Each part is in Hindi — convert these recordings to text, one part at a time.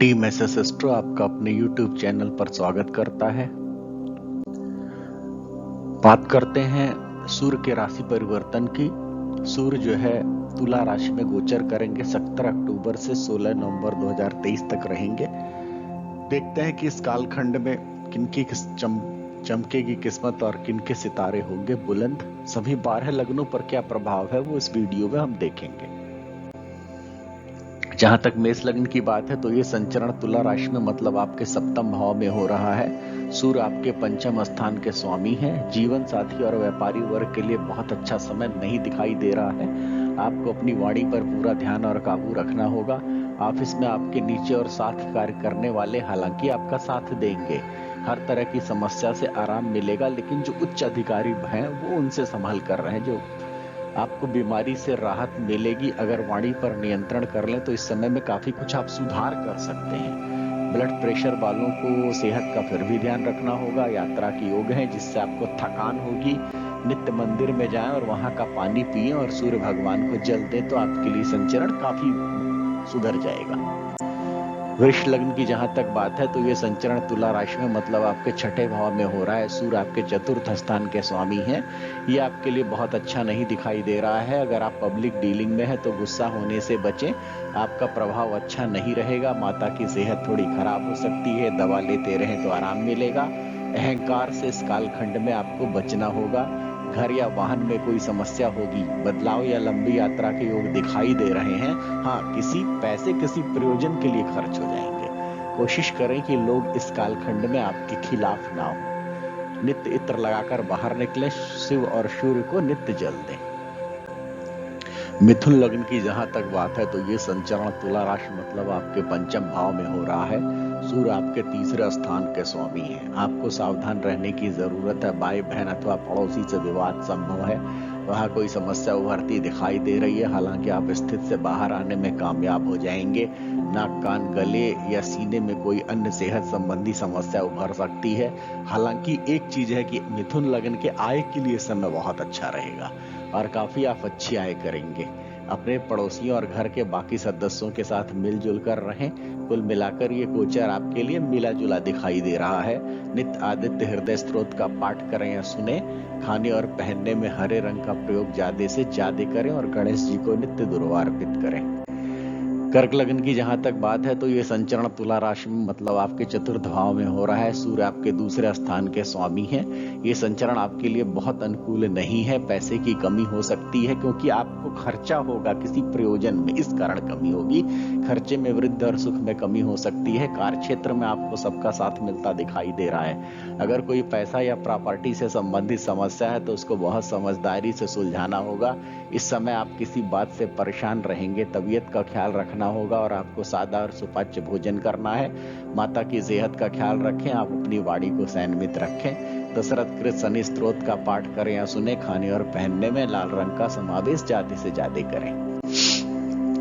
टीम एसएस एस्ट्रो आपका अपने YouTube चैनल पर स्वागत करता है। बात करते हैं सूर्य के राशि परिवर्तन की। सूर्य जो है तुला राशि में गोचर करेंगे 17 अक्टूबर से 16 नवंबर 2023 तक रहेंगे। देखते हैं कि इस कालखंड में किनकी चमकेगी किस्मत और किनके सितारे होंगे बुलंद। सभी 12 लग्नों पर क्या प्रभाव है वो इस वीडियो में हम देखेंगे। जहां तक मेष लग्न की बात है तो ये संचरण तुला राशि में मतलब आपके सप्तम भाव में हो रहा है। सूर्य आपके पंचम स्थान के स्वामी हैं। जीवन साथी और व्यापारी वर्ग के लिए बहुत अच्छा समय नहीं दिखाई दे रहा है। आपको अपनी वाणी पर पूरा ध्यान और काबू रखना होगा। ऑफिस में आपके नीचे और साथ कार्य करने वाले हालांकि आपका साथ देंगे। हर तरह की समस्या से आराम मिलेगा, लेकिन जो उच्च अधिकारी हैं वो उनसे संभल कर रहे हैं। जो आपको बीमारी से राहत मिलेगी। अगर वाणी पर नियंत्रण कर लें तो इस समय में काफी कुछ आप सुधार कर सकते हैं। ब्लड प्रेशर वालों को सेहत का फिर भी ध्यान रखना होगा। यात्रा के योग हैं जिससे आपको थकान होगी। नित्य मंदिर में जाएं और वहां का पानी पिएं और सूर्य भगवान को जल दें तो आपके लिए संचरण काफी सुधर जाएगा। वृष लग्न की जहां तक बात है तो ये संचरण तुला राशि में मतलब आपके छठे भाव में हो रहा है। सूर्य आपके चतुर्थ स्थान के स्वामी हैं। ये आपके लिए बहुत अच्छा नहीं दिखाई दे रहा है। अगर आप पब्लिक डीलिंग में है तो गुस्सा होने से बचें। आपका प्रभाव अच्छा नहीं रहेगा। माता की सेहत थोड़ी खराब हो सकती है। दवा लेते रहें तो आराम मिलेगा। अहंकार से इस कालखंड में आपको बचना होगा। घर या वाहन में कोई समस्या होगी। बदलाव या लंबी यात्रा के योग दिखाई दे रहे हैं। हाँ, किसी पैसे किसी प्रयोजन के लिए खर्च हो जाएंगे। कोशिश करें कि लोग इस कालखंड में आपके खिलाफ ना हो। नित्य इत्र लगाकर बाहर निकलें। शिव और सूर्य को नित्य जल दें। मिथुन लग्न की जहां तक बात है तो ये संचरण तुला राशि मतलब आपके पंचम भाव में हो रहा है। सूर्य आपके तीसरे स्थान के स्वामी हैं। आपको सावधान रहने की जरूरत है। भाई बहन अथवा पड़ोसी से विवाद संभव है। वहां कोई समस्या उभरती दिखाई दे रही है। हालांकि आप स्थिति से बाहर आने में कामयाब हो जाएंगे। नाक कान गले या सीने में कोई अन्य सेहत संबंधी समस्या उभर सकती है। हालांकि एक चीज है कि मिथुन लग्न के आय के लिए समय बहुत अच्छा रहेगा और काफी आप अच्छी आय करेंगे। अपने पड़ोसियों और घर के बाकी सदस्यों के साथ मिलजुल कर रहें। कुल मिलाकर ये गोचर आपके लिए मिला जुला दिखाई दे रहा है। नित्य आदित्य हृदय स्त्रोत का पाठ करें या सुने। खाने और पहनने में हरे रंग का प्रयोग ज्यादा से ज्यादा करें और गणेश जी को नित्य दुर्वा अर्पित करें। कर्क लग्न की जहां तक बात है तो ये संचरण तुला राशि में मतलब आपके चतुर्थ भाव में हो रहा है। सूर्य आपके दूसरे स्थान के स्वामी हैं। ये संचरण आपके लिए बहुत अनुकूल नहीं है। पैसे की कमी हो सकती है क्योंकि आपको खर्चा होगा किसी प्रयोजन में, इस कारण कमी होगी। खर्चे में वृद्धि और सुख में कमी हो सकती है। कार्य क्षेत्र में आपको सबका साथ मिलता दिखाई दे रहा है। अगर कोई पैसा या प्रॉपर्टी से संबंधित समस्या है तो उसको बहुत समझदारी से सुलझाना होगा। इस समय आप किसी बात से परेशान रहेंगे। तबीयत का ख्याल रखना होगा और आपको सादा और सुपाच्य भोजन करना है। माता की सेहत का ख्याल रखें। आप अपनी वाणी को संयमित रखें। दशरथ कृत शनि स्त्रोत का पाठ करें या सुने। खाने और पहनने में लाल रंग का समावेश ज्यादा से ज्यादा करें।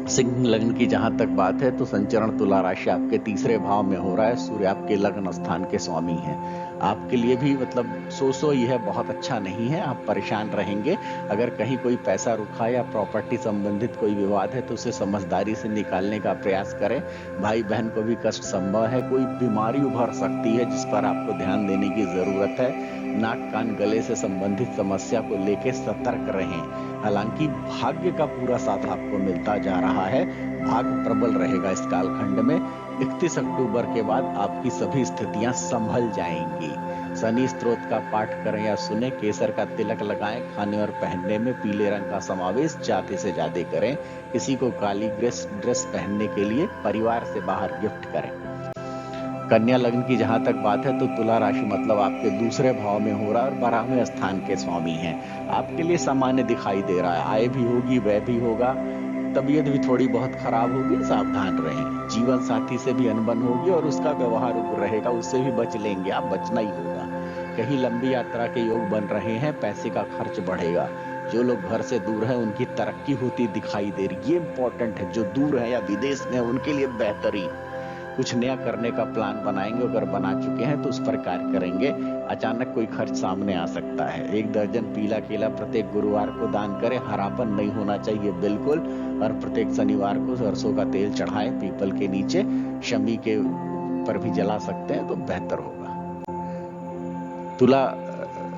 सिंह लग्न की जहां तक बात है तो संचरण तुला राशि आपके तीसरे भाव में हो रहा है। सूर्य आपके लग्न स्थान के स्वामी हैं। आपके लिए भी मतलब सो ही है, बहुत अच्छा नहीं है। आप परेशान रहेंगे। अगर कहीं कोई पैसा रुका या प्रॉपर्टी संबंधित कोई विवाद है तो उसे समझदारी से निकालने का प्रयास करें। भाई बहन को भी कष्ट संभव है। कोई बीमारी उभर सकती है जिस पर आपको ध्यान देने की जरूरत है। नाक कान गले से संबंधित समस्या को लेकर सतर्क रहें। हालांकि भाग्य का पूरा साथ आपको मिलता जा रहा है। भाग्य प्रबल रहेगा इस कालखंड में। 31 अक्टूबर के बाद आपकी सभी स्थितियां संभल जाएंगी। शनि स्त्रोत का पाठ करें या सुने। केसर का तिलक लगाएं। खाने और पहनने में पीले रंग का समावेश ज्यादा से ज्यादा करें। किसी को काली ड्रेस पहनने के लिए परिवार से बाहर गिफ्ट करें। कन्या लग्न की जहां तक बात है तो तुला राशि मतलब आपके दूसरे भाव में हो रहा है और 12वें स्थान के स्वामी हैं। आपके लिए सामान्य दिखाई दे रहा है। आय भी होगी, व्यय भी होगा। तबीयत भी थोड़ी बहुत खराब होगी, सावधान रहें। जीवन साथी से भी अनबन होगी और उसका व्यवहार उग्र रहेगा, उससे भी बच लेंगे आप, बचना ही होगा। कहीं लंबी यात्रा के योग बन रहे हैं। पैसे का खर्च बढ़ेगा। जो लोग घर से दूर हैं उनकी तरक्की होती दिखाई दे रही, ये इंपॉर्टेंट है। जो दूर है या विदेश में है उनके लिए बेहतरीन। कुछ नया करने का प्लान बनाएंगे। अगर बना चुके हैं तो उस पर कार्य करेंगे। अचानक कोई खर्च सामने आ सकता है। 1 दर्जन पीला केला प्रत्येक गुरुवार को दान करें। हरापन नहीं होना चाहिए बिल्कुल। और प्रत्येक शनिवार को सरसों का तेल चढ़ाएं पीपल के नीचे। शमी के पर भी जला सकते हैं तो बेहतर होगा। तुला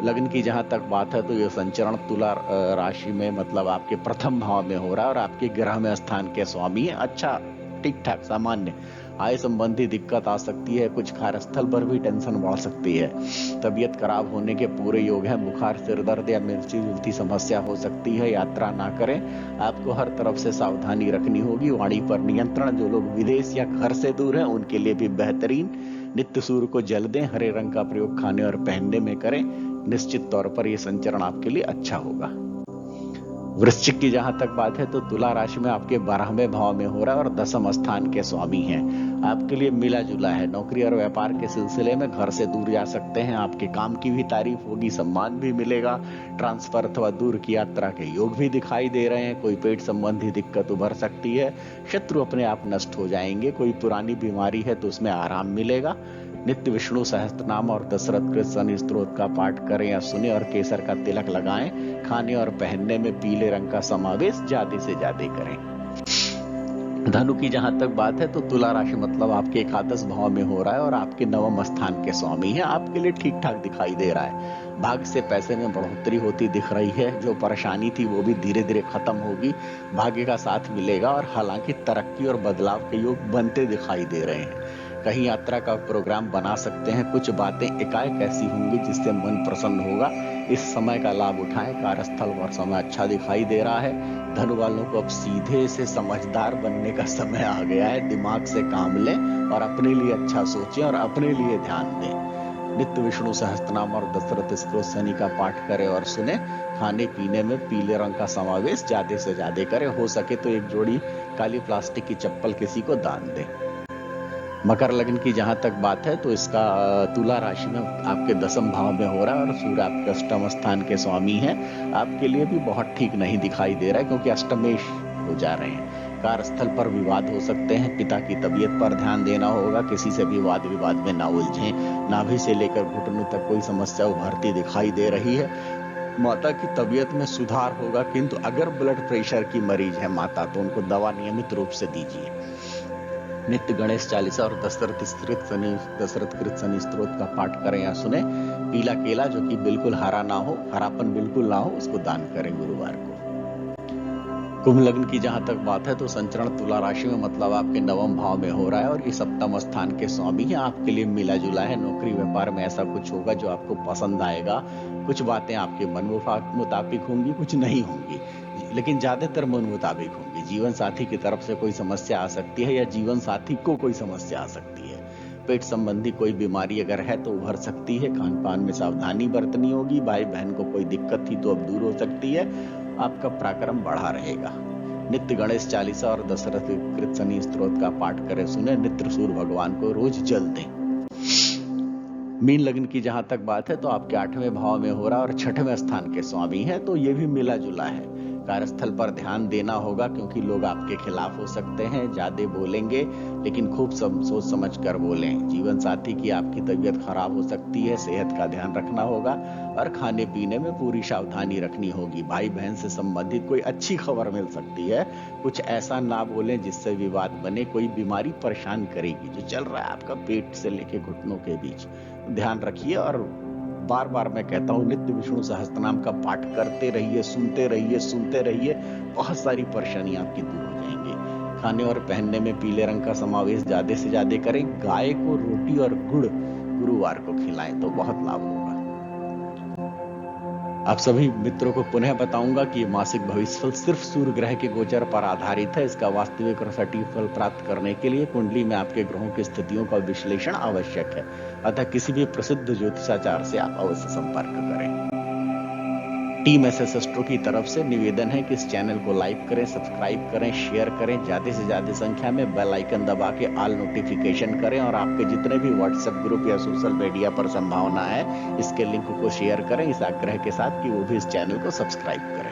लग्न की जहां तक बात है तो ये संचरण तुला राशि में मतलब आपके प्रथम भाव में हो रहा है और आपके ग्रह में स्थान के स्वामी है। अच्छा, ठीक ठाक सामान्य आय संबंधी दिक्कत आ सकती है, कुछ कार्यस्थल पर भी टेंशन बढ़ सकती है, तबीयत खराब होने के पूरे योग है, बुखार, सिर दर्द या मिलती जुलती समस्या हो सकती है। यात्रा ना करें, आपको हर तरफ से सावधानी रखनी होगी। वाणी पर नियंत्रण, जो लोग विदेश या घर से दूर हैं उनके लिए भी बेहतरीन। नित्य सूर्य को जल दें, हरे रंग का प्रयोग खाने और पहनने में करें, निश्चित तौर पर यह संचरण आपके लिए अच्छा होगा। वृश्चिक की जहां तक बात है तो तुला राशि में आपके 12वें भाव में हो रहा है और 10वें स्थान के स्वामी हैं। आपके लिए मिला जुला है। नौकरी और व्यापार के सिलसिले में घर से दूर जा सकते हैं, आपके काम की भी तारीफ होगी, सम्मान भी मिलेगा। ट्रांसफर अथवा दूर की यात्रा के योग भी दिखाई दे रहे हैं। कोई पेट संबंधी दिक्कत उभर सकती है, शत्रु अपने आप नष्ट हो जाएंगे। कोई पुरानी बीमारी है तो उसमें आराम मिलेगा। नित्य विष्णु सहस्त्रनाम और दशरथ कृत शनि स्तोत्र का पाठ करें या सुने और केसर का तिलक लगाएं। खाने और पहनने में पीले रंग का समावेश ज्यादा से ज्यादा करें। धनु की जहां तक बात है तो तुला राशि मतलब आपके एकादश भाव में हो रहा है और आपके 9वें स्थान के स्वामी है। आपके लिए ठीक ठाक दिखाई दे रहा है। भाग्य से पैसे में बढ़ोतरी होती दिख रही है। जो परेशानी थी वो भी धीरे धीरे खत्म होगी, भाग्य का साथ मिलेगा और हालांकि तरक्की और बदलाव के योग बनते दिखाई दे रहे हैं। कहीं यात्रा का प्रोग्राम बना सकते हैं। कुछ बातें एकाएक ऐसी होंगी जिससे मन प्रसन्न होगा। इस समय का लाभ उठाएं। कार्यस्थल और समय अच्छा दिखाई दे रहा है। धनु वालों को अब सीधे से समझदार बनने का समय आ गया है। दिमाग से काम लें और अपने लिए अच्छा सोचें और अपने लिए ध्यान दें। नित्य विष्णु सहस्त्रनाम और दशरथ स्तोत्र शनि का पाठ करें और सुने। खाने पीने में पीले रंग का समावेश ज्यादा से ज्यादा करें। हो सके तो एक जोड़ी काली प्लास्टिक की चप्पल किसी को दान दें। मकर लग्न की जहां तक बात है तो इसका तुला राशि में आपके 10वें भाव में हो रहा है और सूर्य आपके 8वें स्थान के स्वामी हैं। आपके लिए भी बहुत ठीक नहीं दिखाई दे रहा है क्योंकि अष्टमेश हो जा रहे हैं। कार्यस्थल पर विवाद हो सकते हैं। पिता की तबीयत पर ध्यान देना होगा। किसी से भी वाद विवाद में ना उलझें। नाभि से लेकर घुटनों तक कोई समस्या उभरती दिखाई दे रही है। माता की तबीयत में सुधार होगा, किंतु अगर ब्लड प्रेशर की मरीज है माता तो उनको दवा नियमित रूप से दीजिए। नित्य गणेश चालीसा और दशरथ कृत शनि स्तोत्र का पाठ करें या सुने। पीला केला जो कि बिल्कुल हरा ना हो, हरापन बिल्कुल ना हो, उसको दान करें गुरुवार को। कुंभ लग्न की जहां तक बात है तो संचरण तुला राशि में मतलब आपके 9वें भाव में हो रहा है और ये 7वें स्थान के स्वामी है। आपके लिए मिला जुला है। नौकरी व्यापार में ऐसा कुछ होगा जो आपको पसंद आएगा। कुछ बातें आपके मन मुताबिक होंगी, कुछ नहीं होंगी, लेकिन ज्यादातर मन मुताबिक होंगी। जीवन साथी की तरफ से कोई समस्या आ सकती है या जीवन साथी को कोई समस्या आ सकती है। पेट संबंधी कोई बीमारी अगर है तो उभर सकती है। खान पान में सावधानी बरतनी होगी। भाई बहन को कोई दिक्कत थी तो अब दूर हो सकती है। आपका पराक्रम बढ़ा रहेगा। नित्य गणेश चालीसा और दशरथ कृत शनि स्तोत्र का पाठ करें सुने। नित्य सूर्य भगवान को रोज जल दें। मीन लग्न की जहां तक बात है तो आपके 8वें भाव में हो रहा है और 6वें स्थान के स्वामी है, तो ये भी मिला जुला है। कार्यस्थल पर ध्यान देना होगा क्योंकि लोग आपके खिलाफ हो सकते हैं। ज्यादा बोलेंगे लेकिन खूब सोच समझ कर बोलें। जीवन साथी की आपकी तबीयत खराब हो सकती है, सेहत का ध्यान रखना होगा और खाने पीने में पूरी सावधानी रखनी होगी। भाई बहन से संबंधित कोई अच्छी खबर मिल सकती है। कुछ ऐसा ना बोलें जिससे विवाद बने। कोई बीमारी परेशान करेगी। जो चल रहा है आपका पेट से लेके घुटनों के बीच, ध्यान रखिए। और बार बार मैं कहता हूं नित्य विष्णु सहस्त्रनाम का पाठ करते रहिए, सुनते रहिए। बहुत सारी परेशानियां आपकी दूर हो जाएंगी। खाने और पहनने में पीले रंग का समावेश ज्यादा से ज्यादा करें। गाय को रोटी और गुड़ गुरुवार को खिलाएं तो बहुत लाभ होगा। आप सभी मित्रों को पुनः बताऊंगा कि मासिक भविष्यफल सिर्फ सूर्य ग्रह के गोचर पर आधारित है। इसका वास्तविक और सटीक फल प्राप्त करने के लिए कुंडली में आपके ग्रहों की स्थितियों का विश्लेषण आवश्यक है। अतः किसी भी प्रसिद्ध ज्योतिषाचार्य से आप अवश्य संपर्क करें। टीम एसएस एस्ट्रो की तरफ से निवेदन है कि इस चैनल को लाइक करें, सब्सक्राइब करें, शेयर करें। ज्यादा से ज्यादा संख्या में बेल आइकन दबा के ऑल नोटिफिकेशन करें और आपके जितने भी व्हाट्सएप ग्रुप या सोशल मीडिया पर संभावना है इसके लिंक को शेयर करें इस आग्रह के साथ कि वो भी इस चैनल को सब्सक्राइब करें।